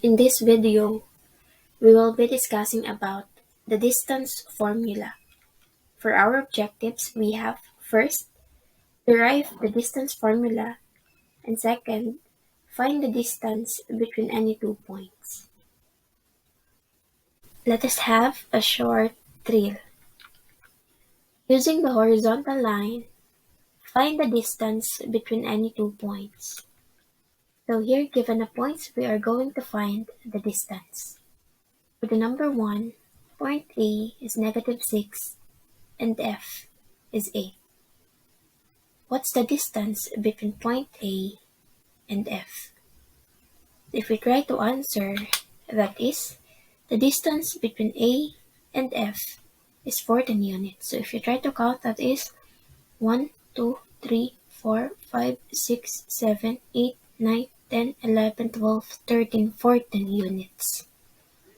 In this video, we will be discussing about the distance formula. For our objectives, we have first, derive the distance formula, and second, find the distance between any 2 points. Let us have a short drill. Using the horizontal line, find the distance between any 2 points. So here, given the points, we are going to find the distance. For the number 1, point A is -6 and F is 8. What's the distance between point A and F? If we try to answer, that is, the distance between A and F is 14 units. So if you try to count, that is 1, 2, 3, 4, 5, 6, 7, 8, 9, 10, 11, 12, 13, 14 units.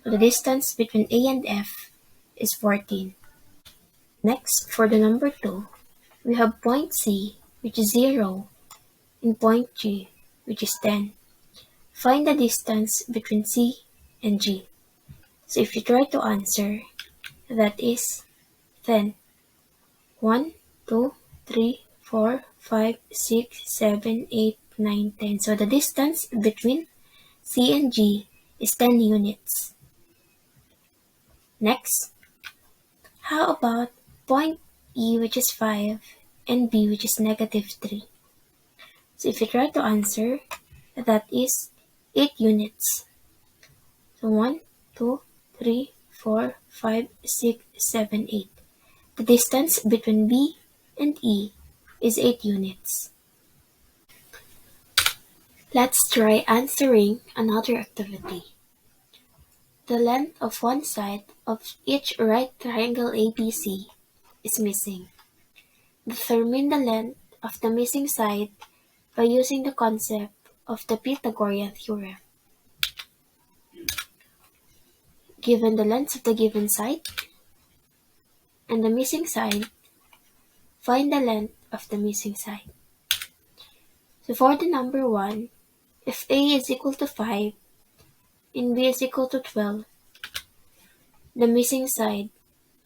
So the distance between A and F is 14. Next, for the number 2, we have point C, which is 0, and point G, which is 10. Find the distance between C and G. So if you try to answer, that is 10. 1, 2, 3, 4, 5, 6, 7, 8, 9, 10. So the distance between C and G is 10 units. Next, how about point E, which is 5, and B, which is -3? So if you try to answer, that is 8 units. So 1, 2, 3, 4, 5, 6, 7, 8. The distance between B and E is 8 units. Let's try answering another activity. The length of one side of each right triangle ABC is missing. Determine the length of the missing side by using the concept of the Pythagorean theorem. Given the length of the given side and the missing side, find the length of the missing side. So for the number 1, if A is equal to 5 and B is equal to 12, the missing side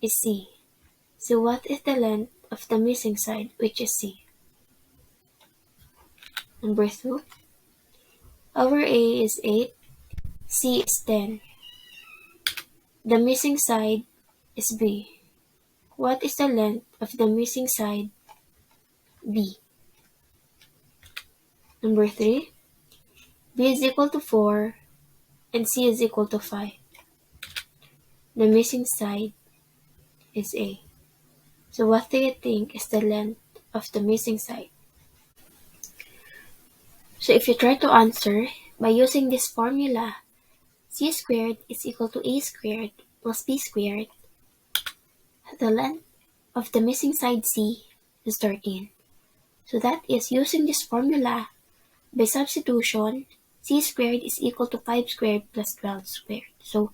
is C. So what is the length of the missing side, which is C? Number 2, our A is 8, C is 10. The missing side is B. What is the length of the missing side, B? Number 3, B is equal to 4 and C is equal to 5. The missing side is A. So what do you think is the length of the missing side? So if you try to answer by using this formula, C squared is equal to A squared plus B squared. The length of the missing side C is 13. So that is, using this formula, by substitution, C squared is equal to 5 squared plus 12 squared. So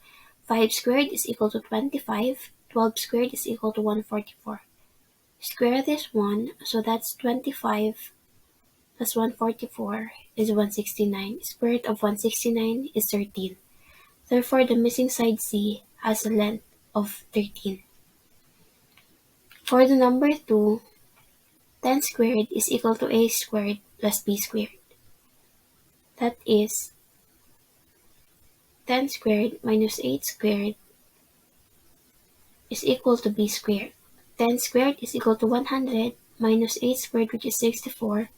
5 squared is equal to 25, 12 squared is equal to 144. Square this one, so that's 25 plus 144 is 169. Square root of 169 is 13. Therefore, the missing side C has a length of 13. For the number 2, 10 squared is equal to A squared plus B squared. That is 10 squared minus 8 squared is equal to B squared. 10 squared is equal to 100 minus 8 squared, which is 64.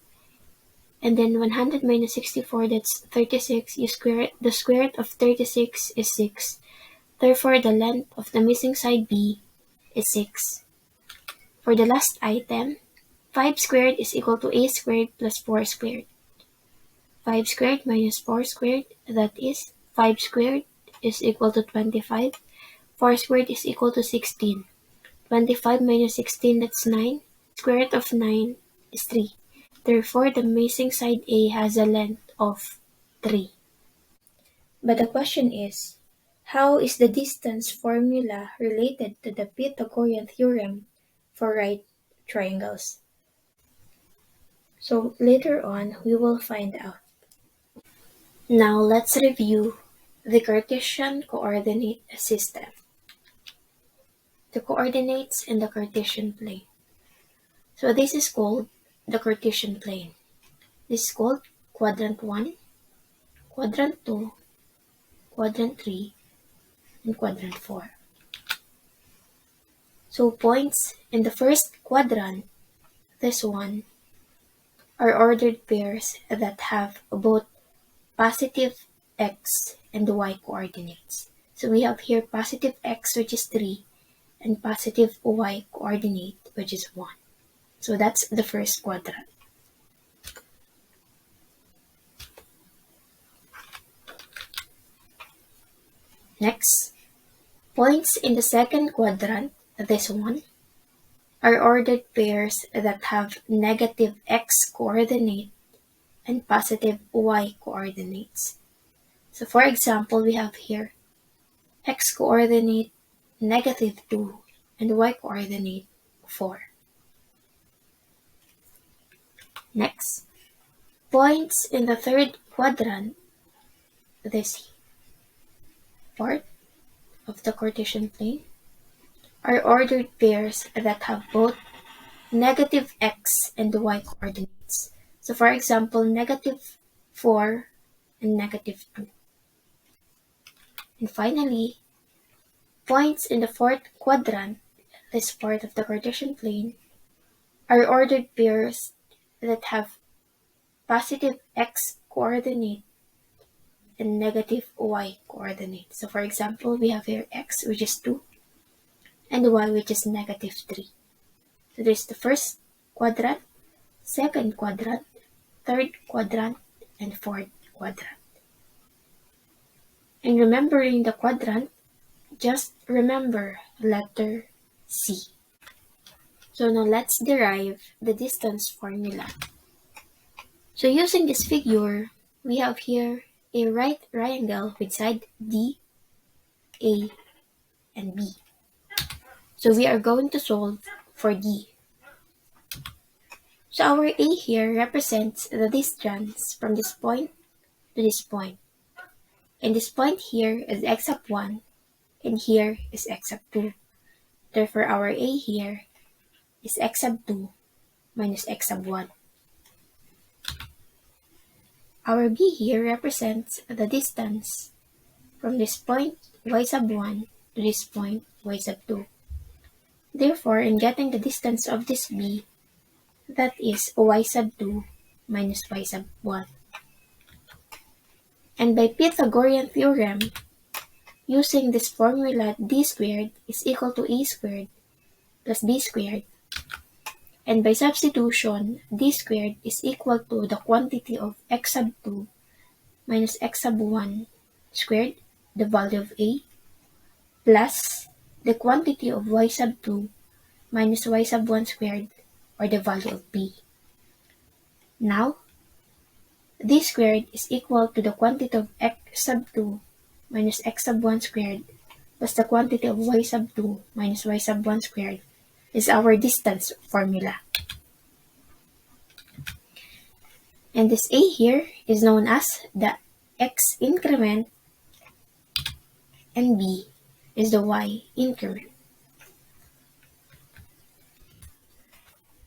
And then 100 minus 64, that's 36. You square it. The square root of 36 is 6. Therefore, the length of the missing side B is 6. For the last item, 5 squared is equal to A squared plus 4 squared. 5 squared minus 4 squared, that is 5 squared is equal to 25. 4 squared is equal to 16. 25 minus 16, that's 9. Square root of 9 is 3. Therefore, the missing side A has a length of 3. But the question is, how is the distance formula related to the Pythagorean theorem for right triangles? So later on, we will find out. Now let's review the Cartesian coordinate system. The coordinates in the Cartesian plane. So this is called the Cartesian plane. This is called quadrant 1, quadrant 2, quadrant 3, and quadrant 4. So points in the first quadrant, this one, are ordered pairs that have both positive x and y coordinates. So we have here positive x, which is 3, and positive y coordinate, which is 1. So that's the first quadrant. Next, points in the second quadrant, this one, are ordered pairs that have negative x coordinate and positive y coordinates. So for example, we have here x coordinate -2 and y coordinate 4. Next, points in the third quadrant, this part of the Cartesian plane, are ordered pairs that have both negative x and y coordinates. So for example, -4 and -2. And finally, points in the fourth quadrant, this part of the Cartesian plane, are ordered pairs that have positive x coordinate and negative y coordinate. So for example, we have here x, which is 2, and y, which is -3. So there's the first quadrant, second quadrant, third quadrant, and fourth quadrant. And remembering the quadrant, just remember letter C. So now let's derive the distance formula. So using this figure, we have here a right triangle with side D, A, and B. So we are going to solve for D. So our A here represents the distance from this point to this point. And this point here is x sub 1, and here is x sub 2. Therefore, our A here is x sub 2 minus x sub 1. Our B here represents the distance from this point y sub 1 to this point y sub 2. Therefore, in getting the distance of this B, that is y sub 2 minus y sub 1. And by Pythagorean theorem, using this formula, d squared is equal to a squared plus b squared. And by substitution, d squared is equal to the quantity of x sub 2 minus x sub 1 squared, the value of a, plus the quantity of y sub 2 minus y sub 1 squared, or the value of b. Now, d squared is equal to the quantity of x sub 2 minus x sub 1 squared plus the quantity of y sub 2 minus y sub 1 squared is our distance formula. And this a here is known as the x increment, and b is the y increment.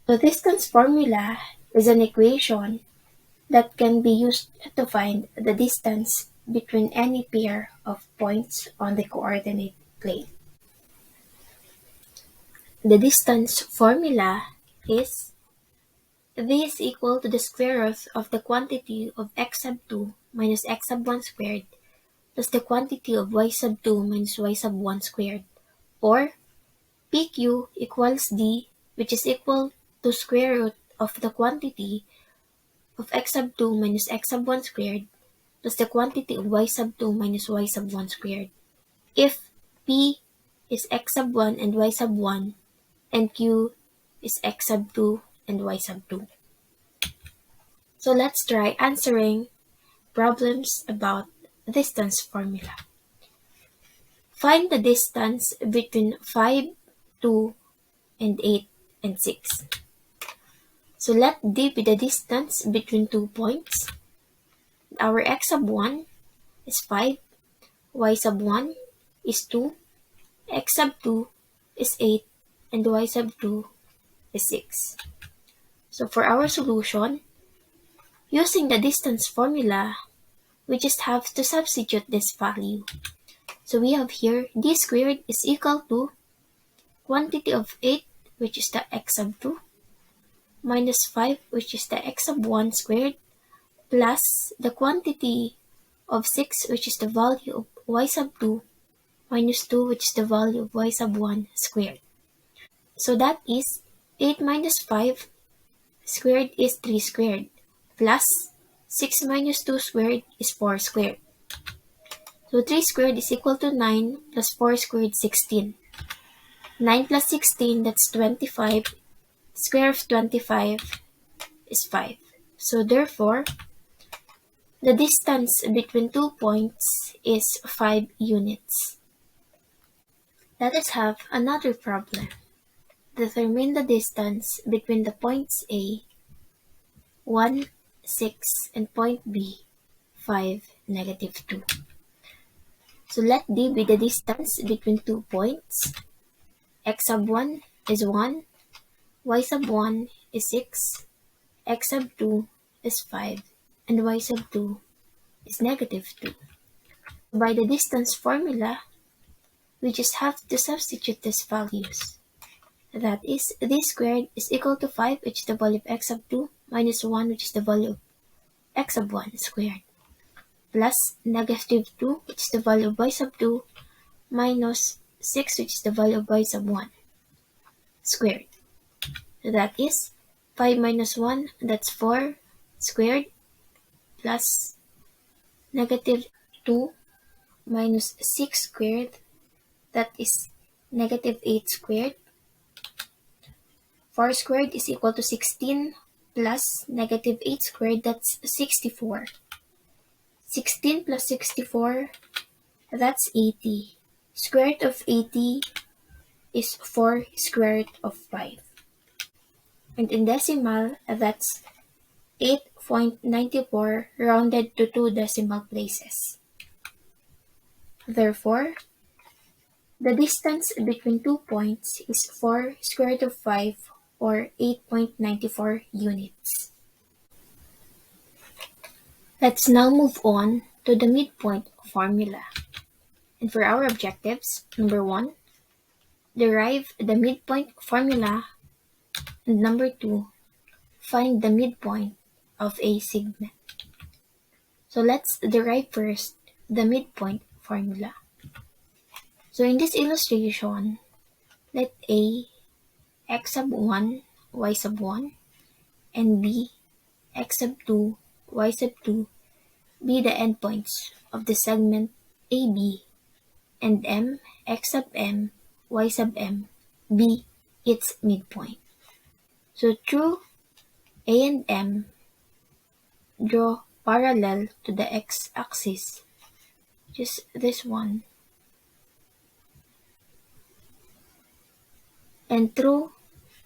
The distance formula is an equation that can be used to find the distance between any pair of points on the coordinate plane. The distance formula is v is equal to the square root of the quantity of x sub 2 minus x sub 1 squared plus the quantity of y sub 2 minus y sub 1 squared, or pq equals d, which is equal to square root of the quantity of x sub 2 minus x sub 1 squared plus the quantity of y sub 2 minus y sub 1 squared. If p is x sub 1 and y sub 1, and q is x sub 2 and y sub 2. So let's try answering problems about distance formula. Find the distance between 5, 2, and 8, and 6. So let d be the distance between 2 points. Our x sub 1 is 5, y sub 1 is 2, x sub 2 is 8, and y sub 2 is 6. So for our solution, using the distance formula, we just have to substitute this value. So we have here d squared is equal to quantity of 8, which is the x sub 2, minus 5, which is the x sub 1 squared, plus the quantity of 6, which is the value of y sub 2, minus 2, which is the value of y sub 1 squared. So that is 8 minus 5 squared is 3 squared, plus 6 minus 2 squared is 4 squared. So 3 squared is equal to 9 plus 4 squared 16. 9 plus 16, that's 25. Square of 25 is 5. So therefore, the distance between 2 points is 5 units. Let us have another problem. Determine the distance between the points A, 1, 6, and point B, 5, negative 2. So let D be the distance between 2 points. X sub 1 is 1, y sub 1 is 6, x sub 2 is 5, and y sub 2 is negative 2. By the distance formula, we just have to substitute these values. That is, d squared is equal to 5, which is the value of x sub 2, minus 1, which is the value of x sub 1 squared, plus negative 2, which is the value of y sub 2, minus 6, which is the value of y sub 1 squared. That is 5 minus 1, that's 4 squared, plus negative 2 minus 6 squared, that is negative 8 squared. 4 squared is equal to 16, plus negative 8 squared, that's 64. 16 plus 64, that's 80. Square root of 80 is 4 square root of 5. And in decimal, that's 8.94 rounded to 2 decimal places. Therefore, the distance between 2 points is 4 square root of 5, or 8.94 units. Let's now move on to the midpoint formula. And for our objectives, number 1, derive the midpoint formula, and number 2, find the midpoint of a segment. So let's derive first the midpoint formula. So in this illustration, let A, x sub 1, y sub 1, and B, x sub 2, y sub 2 be the endpoints of the segment AB, and M, x sub M, y sub M be its midpoint. So through A and M, draw parallel to the x-axis, just this one, and through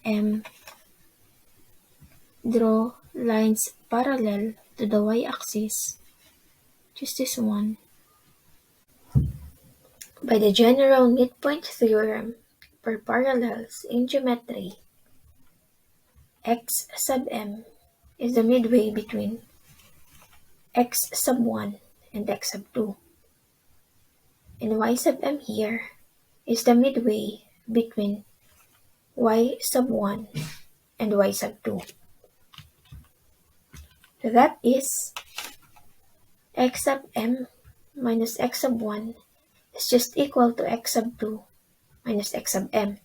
M, draw lines parallel to the y-axis, just this one. By the general midpoint theorem for parallels in geometry, x sub M is the midway between x sub 1 and x sub 2, and y sub M here is the midway between y sub 1 and y sub 2. So that is x sub M minus x sub 1 is just equal to x sub 2 minus x sub M.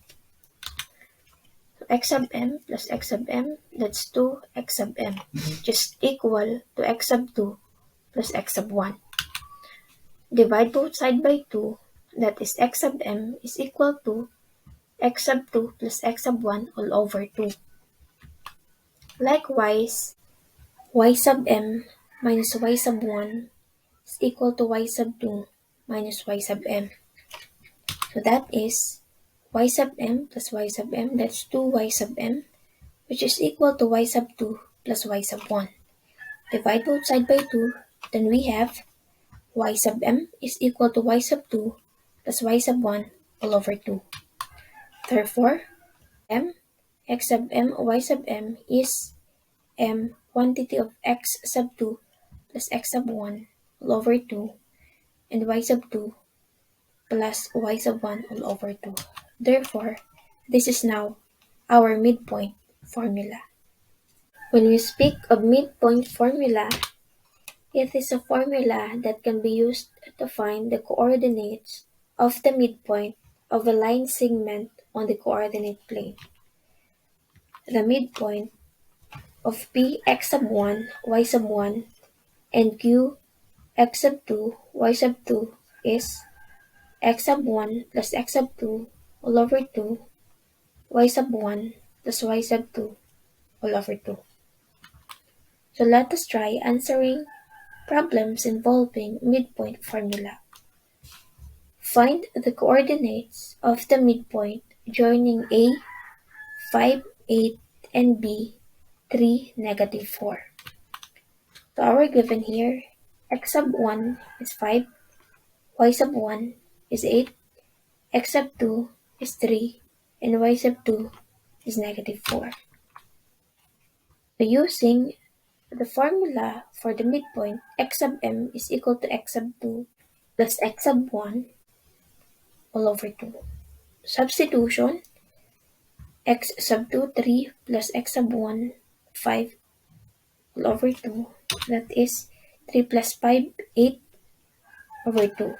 So x sub M plus x sub M, that's 2x sub M, just equal to x sub 2 plus x sub 1. Divide both sides by 2, that is x sub M is equal to x sub 2 plus x sub 1 all over 2. Likewise, y sub M minus y sub 1 is equal to y sub 2 minus y sub M. So that is y sub M plus y sub M, that's 2y sub M, which is equal to y sub 2 plus y sub 1. Divide both sides by 2, then we have y sub m is equal to y sub 2 plus y sub 1 all over 2. Therefore, m x sub m y sub m is m quantity of x sub 2 plus x sub 1 all over 2 and y sub 2 plus y sub 1 all over 2. Therefore, this is now our midpoint formula. When we speak of midpoint formula, it is a formula that can be used to find the coordinates of the midpoint of a line segment on the coordinate plane. The midpoint of P x sub 1, y sub 1, and Q x sub 2, y sub 2 is x sub 1 plus x sub 2 all over 2, y sub 1 plus y sub 2 all over 2. So let us try answering problems involving midpoint formula. Find the coordinates of the midpoint joining A, 5, 8, and B, 3, negative 4. So our given here, x sub 1 is 5, y sub 1 is 8, x sub 2 is 3, and y sub 2 is negative 4. So using the formula for the midpoint, x sub m is equal to x sub 2 plus x sub 1 all over 2. Substitution, x sub 2, 3 plus x sub 1, 5 all over 2. That is 3 plus 5, 8 over 2.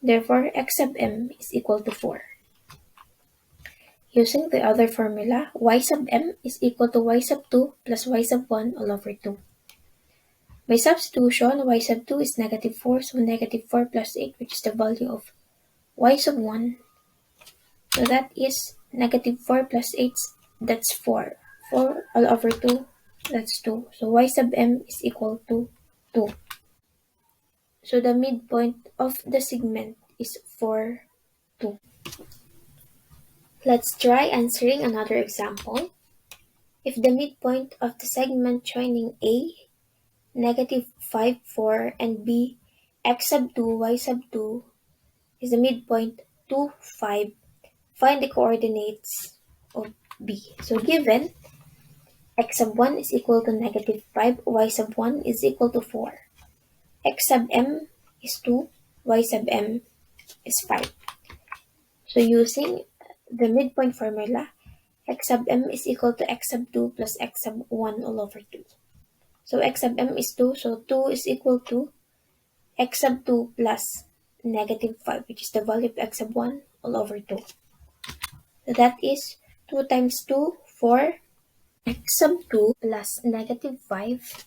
Therefore, x sub m is equal to 4. Using the other formula, y sub m is equal to y sub 2 plus y sub 1 all over 2. By substitution, y sub 2 is negative 4, so negative 4 plus 8, which is the value of y sub 1. So that is negative 4 plus 8, that's 4. 4 all over 2, that's 2. So y sub m is equal to 2. So the midpoint of the segment is 4, 2. Let's try answering another example. If the midpoint of the segment joining A, negative 5, 4, and B, x sub 2, y sub 2 is the midpoint 2, 5, find the coordinates of B. So given x sub 1 is equal to negative 5, y sub 1 is equal to 4. X sub m is 2, y sub m is 5. So using the midpoint formula, x sub m is equal to x sub 2 plus x sub 1 all over 2. So x sub m is 2, so 2 is equal to x sub 2 plus negative 5, which is the value of x sub 1 all over 2. So that is 2 times 2, 4, x sub 2 plus negative 5.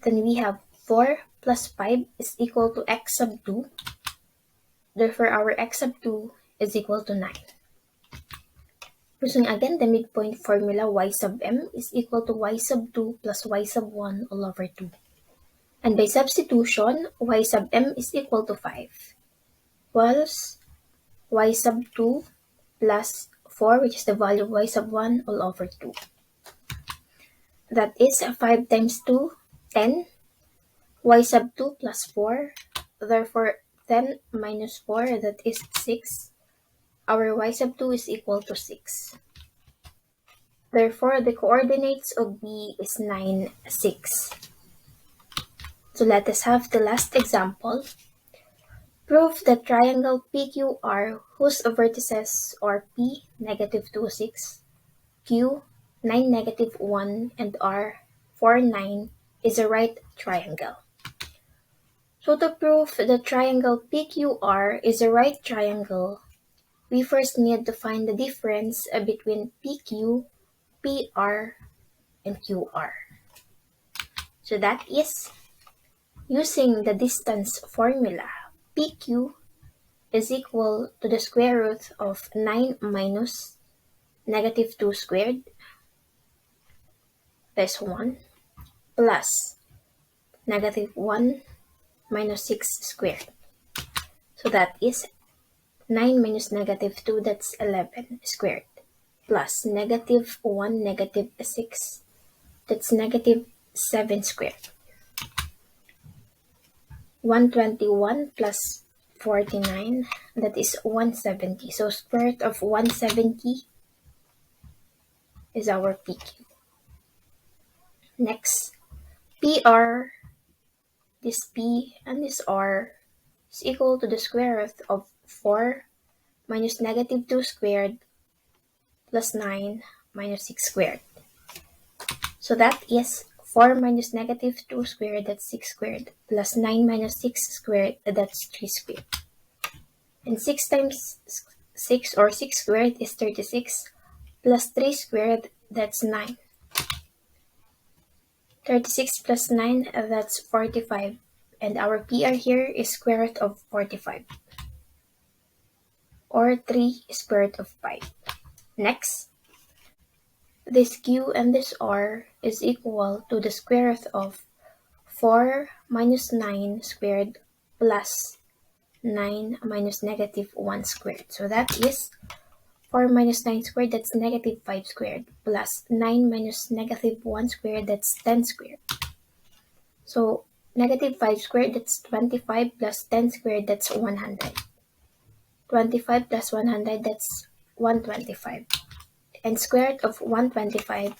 Then we have 4 plus 5 is equal to x sub 2. Therefore, our x sub 2 is equal to 9. Using again the midpoint formula, y sub m is equal to y sub 2 plus y sub 1 all over 2. And by substitution, y sub m is equal to 5. Whilst y sub 2 plus 4, which is the value of y sub 1 all over 2. That is 5 times 2, 10. Y sub 2 plus 4. Therefore, 10 minus 4, that is 6. Our y sub 2 is equal to 6. Therefore, the coordinates of B is 9, 6. So let us have the last example. Prove that triangle PQR, whose vertices are P, negative 2, 6, Q, 9, negative 1, and R, 4, 9, is a right triangle. So to prove the triangle PQR is a right triangle, we first need to find the difference between PQ, PR, and QR. So that is, using the distance formula, PQ is equal to the square root of 9 minus negative 2 squared, that's 1, plus negative 1 minus 6 squared. So that is 9 minus negative 2, that's 11 squared, plus negative 1, negative 6, that's negative 7 squared. 121 plus 49, that is 170. So square root of 170 is our PQ. Next, PR, this P and this R is equal to the square root of 4 minus negative 2 squared plus 9 minus 6 squared. So that is 4 minus negative 2 squared, that's 6 squared, plus 9 minus 6 squared, that's 3 squared. And 6 times 6 or 6 squared is 36, plus 3 squared, that's 9. 36 plus 9, that's 45. And our PR here is square root of 45. Or 3 square root of 5. Next, this Q and this R is equal to the square root of 4 minus 9 squared plus 9 minus negative 1 squared. So that is 4 minus 9 squared, that's negative 5 squared, plus 9 minus negative 1 squared, that's 10 squared. So negative 5 squared, that's 25, plus 10 squared, that's 100. 25 plus 100, that's 125. And square root of 125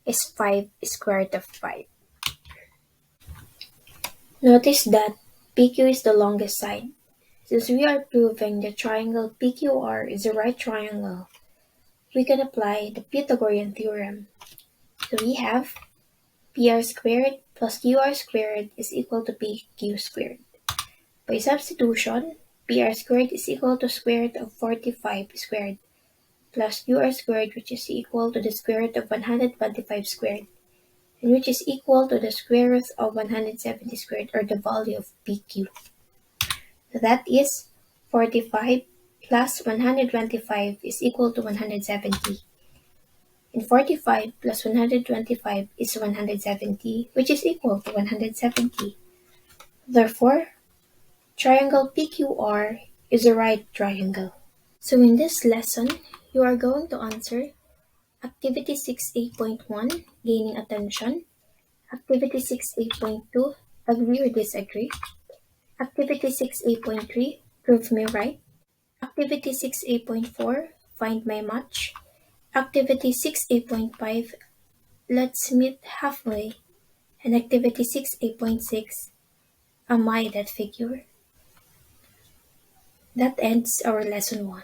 is 5 square root of 5. Notice that PQ is the longest side. Since we are proving the triangle PQR is a right triangle, we can apply the Pythagorean theorem. So we have PR squared plus QR squared is equal to PQ squared. By substitution, PR squared is equal to square root of 45 squared plus QR squared, which is equal to the square root of 125 squared, and which is equal to the square root of 170 squared, or the value of PQ. So that is 45 plus 125 is equal to 170. And 45 plus 125 is 170, which is equal to 170. Therefore, triangle PQR is a right triangle. So in this lesson, you are going to answer Activity 6A.1, Gaining Attention. Activity 6A.2, Agree or Disagree. Activity 6A.3, Prove Me Right. Activity 6A.4, Find My Match. Activity 6A.5, Let's Meet Halfway. And Activity 6A.6, Am I That Figure? That ends our lesson 1.